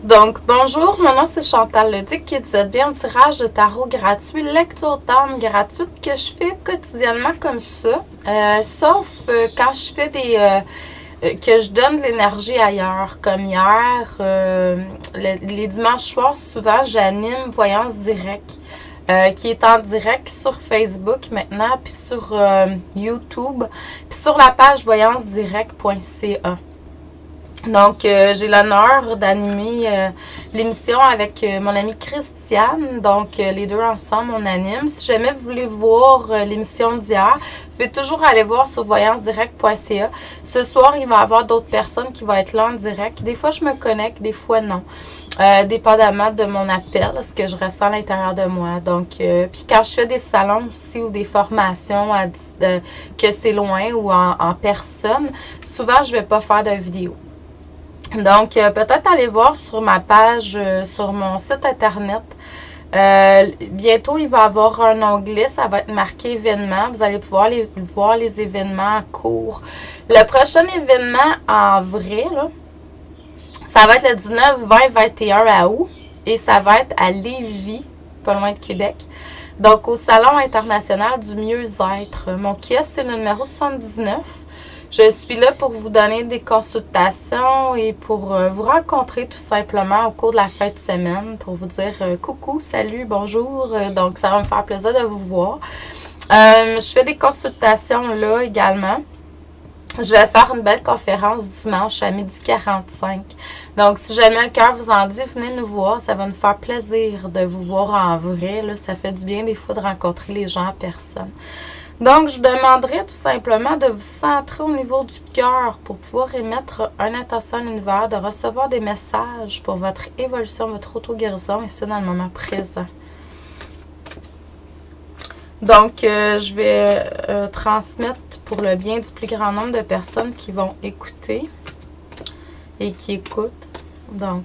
Donc, bonjour, mon nom c'est Chantal Leduc et vous êtes bien au tirage de tarot gratuit, lecture d'âme gratuite que je fais quotidiennement comme ça, sauf quand je fais que je donne de l'énergie ailleurs, comme hier, les dimanches soirs, souvent j'anime Voyance Direct, qui est en direct sur Facebook maintenant, puis sur YouTube, puis sur la page voyancedirect.ca. Donc, j'ai l'honneur d'animer l'émission avec mon amie Christiane. Donc, les deux ensemble, on anime. Si jamais vous voulez voir l'émission d'hier, vous pouvez toujours aller voir sur voyancedirect.ca. Ce soir, il va y avoir d'autres personnes qui vont être là en direct. Des fois, je me connecte, des fois, non. Dépendamment de mon appel, ce que je ressens à l'intérieur de moi. Donc, puis quand je fais des salons aussi ou des formations que c'est loin ou en personne, souvent, je ne vais pas faire de vidéo. Donc, peut-être aller voir sur ma page, sur mon site internet. Bientôt, il va y avoir un onglet, ça va être marqué événements. Vous allez pouvoir voir les événements en cours. Le prochain événement en vrai, là, ça va être le 19, 20, 21 août. Et ça va être à Lévis, pas loin de Québec. Donc, au Salon international du mieux-être. Mon kiosque, c'est le numéro 79. Je suis là pour vous donner des consultations et pour vous rencontrer tout simplement au cours de la fin de semaine pour vous dire coucou, salut, bonjour. Donc, ça va me faire plaisir de vous voir. Je fais des consultations là également. Je vais faire une belle conférence dimanche à 12h45. Donc, si jamais le cœur vous en dit, venez nous voir. Ça va nous faire plaisir de vous voir en vrai. Là, ça fait du bien des fois de rencontrer les gens en personne. Donc, je vous demanderai tout simplement de vous centrer au niveau du cœur pour pouvoir émettre une intention à l'univers, de recevoir des messages pour votre évolution, votre auto-guérison et ça dans le moment présent. Donc, je vais transmettre pour le bien du plus grand nombre de personnes qui vont écouter et qui écoutent. Donc,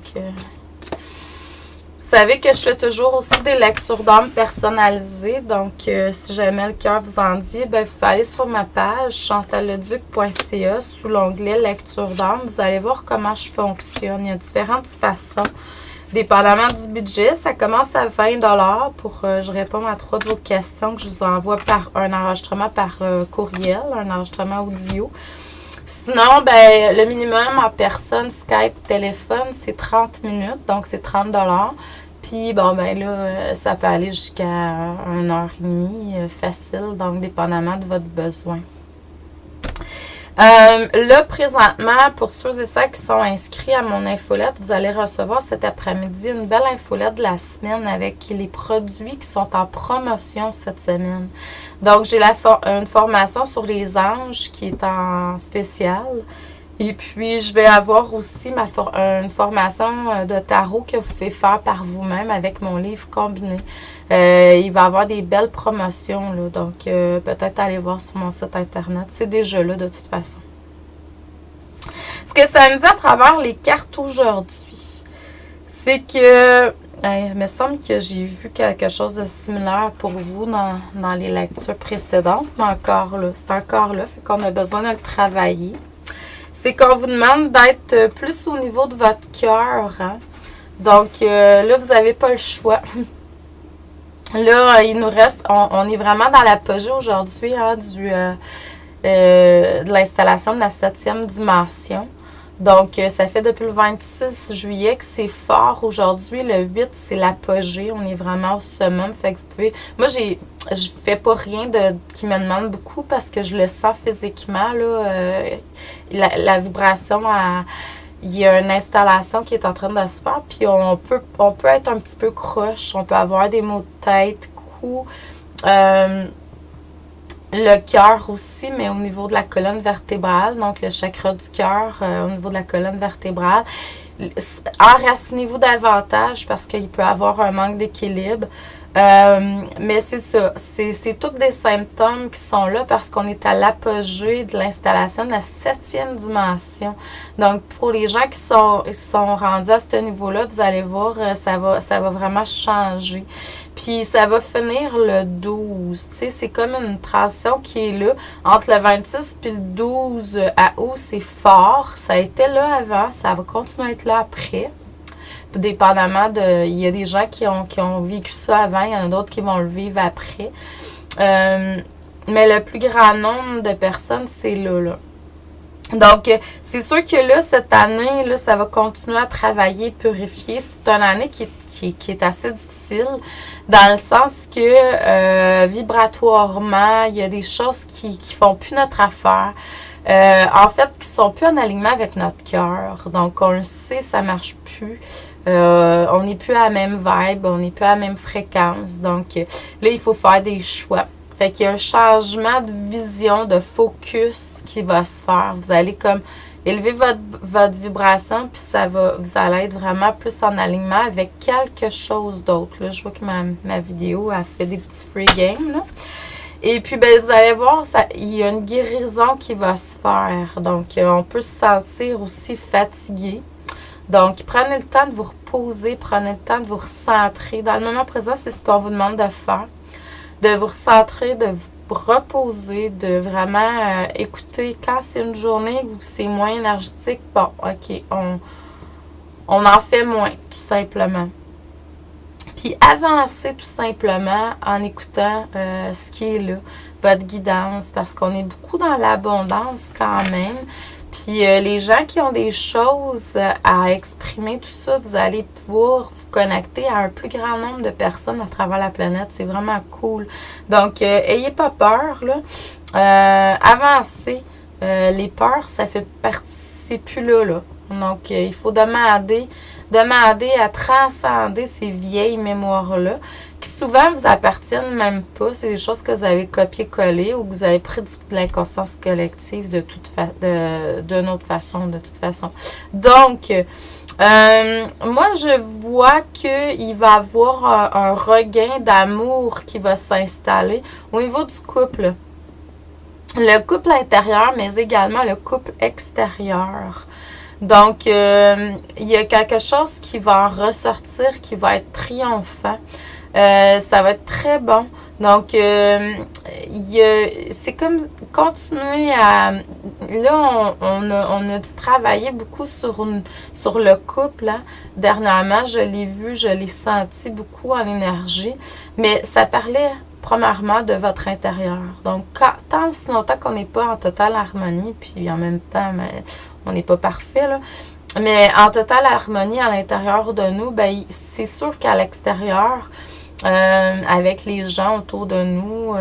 vous savez que je fais toujours aussi des lectures d'âme personnalisées. Donc, si jamais le cœur vous en dit, ben, vous pouvez aller sur ma page chantalleduc.ca sous l'onglet lecture d'âme. Vous allez voir comment je fonctionne. Il y a différentes façons. Dépendamment du budget, ça commence à 20$ pour je réponds à 3 de vos questions que je vous envoie par un enregistrement par courriel, un enregistrement audio. Sinon, ben, le minimum en personne, Skype, téléphone, c'est 30 minutes, donc c'est 30$. Puis, bon, ben là, ça peut aller jusqu'à 1h30, facile, donc dépendamment de votre besoin. Là, présentement, pour ceux et celles qui sont inscrits à mon infolette, vous allez recevoir cet après-midi une belle infolette de la semaine avec les produits qui sont en promotion cette semaine. Donc, j'ai une formation sur les anges qui est en spécial. Et puis, je vais avoir aussi une formation de tarot que vous pouvez faire par vous-même avec mon livre combiné. Il va y avoir des belles promotions, là, donc peut-être aller voir sur mon site internet. C'est déjà là de toute façon. Ce que ça me dit à travers les cartes aujourd'hui, c'est que il me semble que j'ai vu quelque chose de similaire pour vous dans les lectures précédentes, mais encore là, c'est encore là, fait qu'on a besoin de le travailler. C'est qu'on vous demande d'être plus au niveau de votre cœur. Hein? Donc, là, vous n'avez pas le choix. Là, il nous reste, on est vraiment dans l'apogée aujourd'hui hein, de l'installation de la 7e dimension. Donc, ça fait depuis le 26 juillet que c'est fort. Aujourd'hui, le 8, c'est l'apogée. On est vraiment au summum. Fait que vous pouvez... Moi, je fais pas rien qui me demande beaucoup parce que je le sens physiquement. Là, la vibration, il y a une installation qui est en train de se faire. Puis, on peut être un petit peu croche. On peut avoir des maux de tête, coups. Le cœur aussi, mais au niveau de la colonne vertébrale, donc le chakra du cœur au niveau de la colonne vertébrale. Enracinez-vous davantage parce qu'il peut y avoir un manque d'équilibre. Mais c'est ça, c'est tous des symptômes qui sont là parce qu'on est à l'apogée de l'installation de la 7e dimension. Donc, pour les gens qui sont rendus à ce niveau-là, vous allez voir, ça va vraiment changer. Puis, ça va finir le 12. Tu sais, c'est comme une transition qui est là. Entre le 26 puis le 12 à août, c'est fort. Ça a été là avant, ça va continuer à être là après. dépendamment de... Il y a des gens qui ont vécu ça avant, il y en a d'autres qui vont le vivre après. Mais le plus grand nombre de personnes, c'est là. Donc, c'est sûr que là, cette année, là, ça va continuer à travailler, purifier. C'est une année qui est assez difficile, dans le sens que vibratoirement, il y a des choses qui font plus notre affaire. En fait, qui sont plus en alignement avec notre cœur. Donc, on le sait, ça marche plus. On n'est plus à la même vibe, on n'est plus à la même fréquence. Donc, là, il faut faire des choix. Fait qu'il y a un changement de vision, de focus qui va se faire. Vous allez comme élever votre vibration, puis vous allez être vraiment plus en alignement avec quelque chose d'autre. Là, je vois que ma vidéo a fait des petits free games, là. Et puis, ben, vous allez voir, il y a une guérison qui va se faire. Donc, on peut se sentir aussi fatigué. Donc, prenez le temps de vous reposer, prenez le temps de vous recentrer. Dans le moment présent, c'est ce qu'on vous demande de faire. De vous recentrer, de vous reposer, de vraiment écouter quand c'est une journée où c'est moins énergétique. Bon, OK, on en fait moins, tout simplement. Puis avancer tout simplement en écoutant ce qui est là, votre guidance, parce qu'on est beaucoup dans l'abondance quand même. Puis les gens qui ont des choses à exprimer, tout ça, vous allez pouvoir vous connecter à un plus grand nombre de personnes à travers la planète. C'est vraiment cool. Donc, ayez pas peur, là. Avancez. Les peurs, ça fait partie, c'est plus là. Donc, il faut demander à transcender ces vieilles mémoires-là, qui souvent vous appartiennent même pas. C'est des choses que vous avez copié-collé ou que vous avez pris de l'inconscience collective d'une autre façon, de toute façon. Donc, moi, je vois qu'il va y avoir un regain d'amour qui va s'installer au niveau du couple. Le couple intérieur, mais également le couple extérieur. Donc, il y a quelque chose qui va en ressortir, qui va être triomphant. Ça va être très bon. Donc, c'est comme continuer à... Là, on a dû travailler beaucoup sur le couple. Hein. Dernièrement, je l'ai vu, je l'ai senti beaucoup en énergie. Mais ça parlait premièrement de votre intérieur. Donc, tant si longtemps qu'on n'est pas en totale harmonie, puis en même temps, on n'est pas parfait, là. Mais en totale harmonie à l'intérieur de nous, ben, c'est sûr qu'à l'extérieur, avec les gens autour de nous,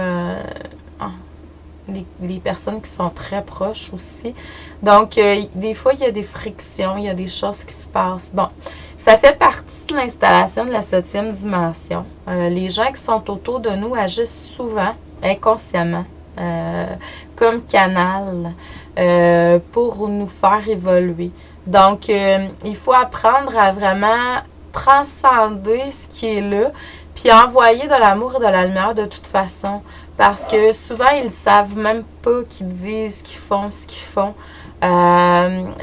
les personnes qui sont très proches aussi. Donc, des fois, il y a des frictions, il y a des choses qui se passent. Bon, ça fait partie de l'installation de la 7e dimension. Les gens qui sont autour de nous agissent souvent, inconsciemment, comme canal pour nous faire évoluer. Donc, il faut apprendre à vraiment transcender ce qui est là, puis envoyer de l'amour et de la lumière de toute façon. Parce que souvent, ils ne savent même pas qu'ils disent, qu'ils font ce qu'ils font.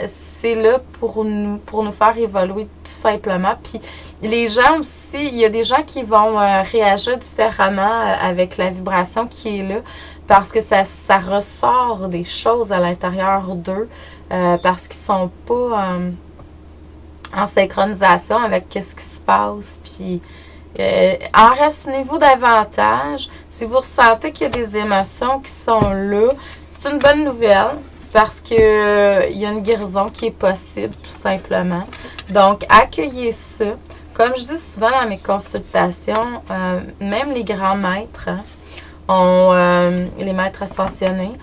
C'est là pour nous faire évoluer tout simplement. Puis les gens aussi, il y a des gens qui vont réagir différemment avec la vibration qui est là. Parce que ça ressort des choses à l'intérieur d'eux. Parce qu'ils ne sont pas en synchronisation avec ce qui se passe. Puis enracinez-vous davantage. Si vous ressentez qu'il y a des émotions qui sont là, c'est une bonne nouvelle. C'est parce que il y a une guérison qui est possible, tout simplement. Donc, accueillez ça. Comme je dis souvent dans mes consultations, même les grands maîtres, les maîtres ascensionnés,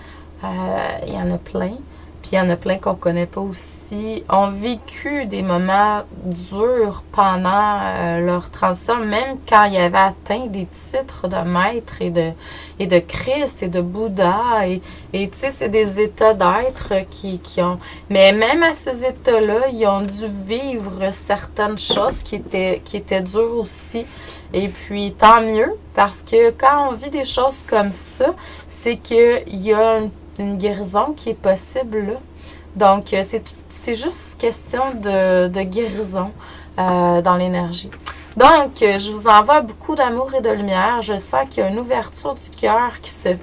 il y en a plein. Puis il y en a plein qu'on ne connaît pas aussi, ont vécu des moments durs pendant leur transition, même quand ils avaient atteint des titres de maître et de Christ et de Bouddha. Et tu sais, c'est des états d'être qui ont... Mais même à ces états-là, ils ont dû vivre certaines choses qui étaient dures aussi. Et puis, tant mieux, parce que quand on vit des choses comme ça, c'est qu'il y a une guérison qui est possible là. Donc, c'est juste question de guérison dans l'énergie. Donc, je vous envoie beaucoup d'amour et de lumière. Je sens qu'il y a une ouverture du cœur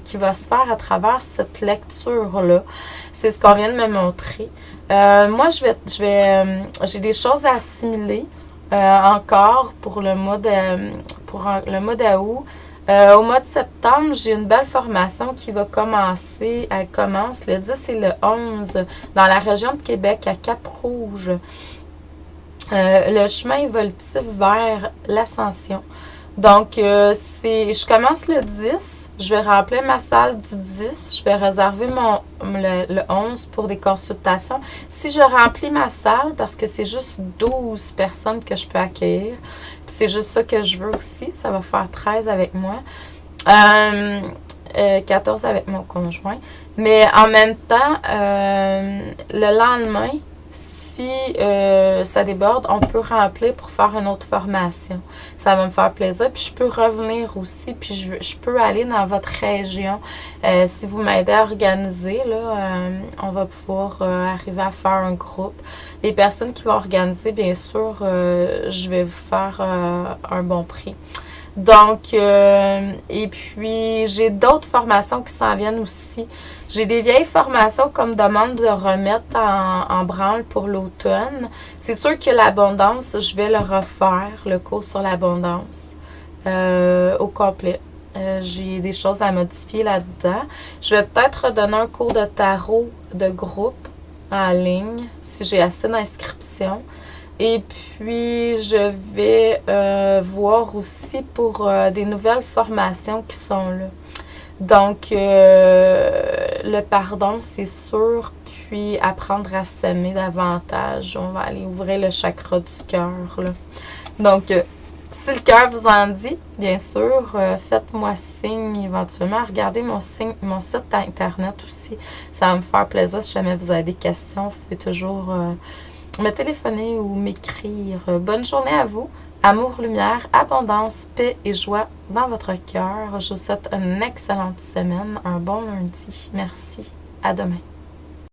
qui va se faire à travers cette lecture-là. C'est ce qu'on vient de me montrer. Moi, j'ai des choses à assimiler. encore pour le mois le mois d'août. Au mois de septembre, j'ai une belle formation qui va commencer. Elle commence le 10 et le 11 dans la région de Québec, à Cap-Rouge. Le chemin évolutif vers l'ascension. Donc, je commence le 10, je vais remplir ma salle du 10, je vais réserver le 11 pour des consultations. Si je remplis ma salle, parce que c'est juste 12 personnes que je peux accueillir, puis c'est juste ça que je veux aussi, ça va faire 13 avec moi, 14 avec mon conjoint. Mais en même temps, le lendemain, si ça déborde, on peut remplir pour faire une autre formation. Ça va me faire plaisir. Puis je peux revenir aussi, puis je peux aller dans votre région. Si vous m'aidez à organiser, là, on va pouvoir arriver à faire un groupe. Les personnes qui vont organiser, bien sûr, je vais vous faire un bon prix. Donc, et puis, j'ai d'autres formations qui s'en viennent aussi. J'ai des vieilles formations qu'on me demande de remettre en branle pour l'automne. C'est sûr que l'abondance, je vais le refaire, le cours sur l'abondance, au complet. J'ai des choses à modifier là-dedans. Je vais peut-être redonner un cours de tarot de groupe en ligne, si j'ai assez d'inscriptions. Et puis, je vais voir aussi pour des nouvelles formations qui sont là. Donc, le pardon, c'est sûr. Puis, apprendre à s'aimer davantage. On va aller ouvrir le chakra du cœur, là. Donc, si le cœur vous en dit, bien sûr, faites-moi signe éventuellement. Regardez mon site internet aussi. Ça va me faire plaisir si jamais vous avez des questions. Vous pouvez toujours me téléphoner ou m'écrire. Bonne journée à vous. Amour, lumière, abondance, paix et joie dans votre cœur. Je vous souhaite une excellente semaine, un bon lundi. Merci. À demain.